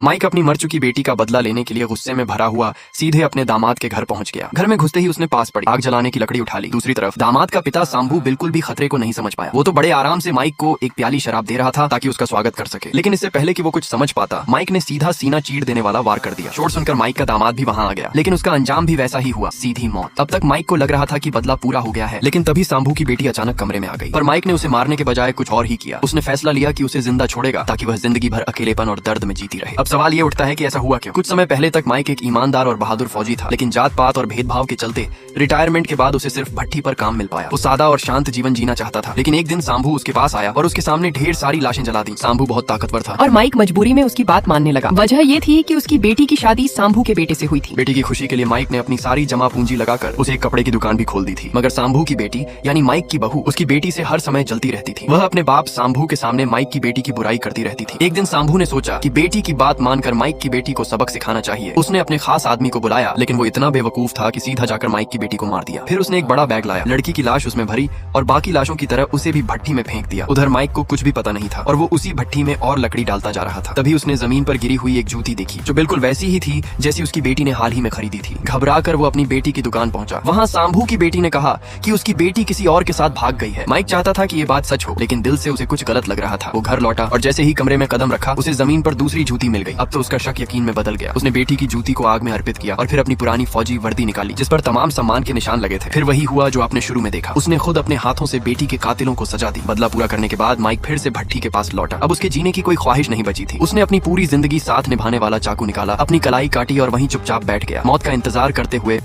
Mic अपनी मर चुकी बेटी का बदला लेने के लिए गुस्से में भरा हुआ सीधे अपने दामाद के घर पहुंच गया। घर में घुसते ही उसने पास पड़ी आग जलाने की लकड़ी उठा ली। दूसरी तरफ दामाद का पिता सांभू बिल्कुल भी खतरे को नहीं समझ पाया। वो तो बड़े आराम से माइक को एक प्याली शराब दे रहा था ताकि उसका स्वागत कर सके, लेकिन इससे पहले कि वो कुछ समझ पाता, माइक ने सीधा सीना चीर देने वाला वार कर दिया। शोर सुनकर माइक का दामाद भी वहां आ गया, लेकिन उसका अंजाम भी वैसा ही हुआ, सीधी मौत। अब तक माइक को लग रहा था कि बदला पूरा हो गया है, लेकिन तभी सांभू की बेटी अचानक कमरे में आ गई। पर माइक ने उसे मारने के बजाय कुछ और ही किया। उसने फैसला लिया कि उसे जिंदा छोड़ेगा ताकि वह जिंदगी भर अकेलेपन और दर्द में जीती रहे। अब सवाल ये उठता है कि ऐसा हुआ क्यों? कुछ समय पहले तक माइक एक ईमानदार और बहादुर फौजी था, लेकिन जात पात और भेदभाव के चलते रिटायरमेंट के बाद उसे सिर्फ भट्टी पर काम मिल पाया। वो सादा और शांत जीवन जीना चाहता था, लेकिन एक दिन सांभू उसके पास आया और उसके सामने ढेर सारी लाशें जला दी। सांभू बहुत ताकतवर था और माइक मजबूरी में उसकी बात मानने लगा। वजह ये थी कि उसकी बेटी की शादी सांभू के बेटे से हुई थी। बेटी की खुशी के लिए माइक ने अपनी सारी जमा पूंजी लगाकर उसे एक कपड़े की दुकान भी खोल दी थी। मगर सांभू की बेटी यानी माइक की बहू उसकी बेटी से हर समय जलती रहती थी। वह अपने बाप सांभू के सामने माइक की बेटी की बुराई करती रहती थी। एक दिन सांभू ने सोचा कि बेटी की बात मानकर माइक की बेटी को सबक सिखाना चाहिए। उसने अपने खास आदमी को बुलाया, लेकिन वो इतना बेवकूफ था कि सीधा जाकर माइक की बेटी को मार दिया। फिर उसने एक बड़ा बैग लाया, लड़की की लाश उसमें भरी और बाकी लाशों की तरह उसे भी भट्टी में फेंक दिया। उधर माइक को कुछ भी पता नहीं था और वो उसी भट्टी में और लकड़ी डालता जा रहा था। तभी उसने जमीन पर गिरी हुई एक जूती देखी जो बिल्कुल वैसी ही थी जैसी उसकी बेटी ने हाल ही में खरीदी थी। घबराकर वो अपनी बेटी की दुकान पहुंचा। वहां सांभू की बेटी ने कहा कि उसकी बेटी किसी और के साथ भाग गई है। माइक चाहता था कि ये बात सच हो, लेकिन दिल से उसे कुछ गलत लग रहा था। वो घर लौटा और जैसे ही कमरे में कदम रखा, उसे जमीन पर दूसरी जूती मिल गई। अब तो उसका शक यकीन में बदल गया। उसने बेटी की जूती को आग में अर्पित किया और फिर अपनी पुरानी फौजी वर्दी निकाली जिस पर तमाम सम्मान के निशान लगे थे। फिर वही हुआ जो आपने शुरू में देखा। उसने खुद अपने हाथों से बेटी के कातिलों को सजा दी। बदला पूरा करने के बाद माइक फिर से भट्टी के पास लौटा। अब उसके जीने की कोई ख्वाहिश नहीं बची थी। उसने अपनी पूरी जिंदगी साथ निभाने वाला चाकू निकाला, अपनी कलाई काटी और वहीं चुपचाप बैठ गया, मौत का इंतजार करते हुए।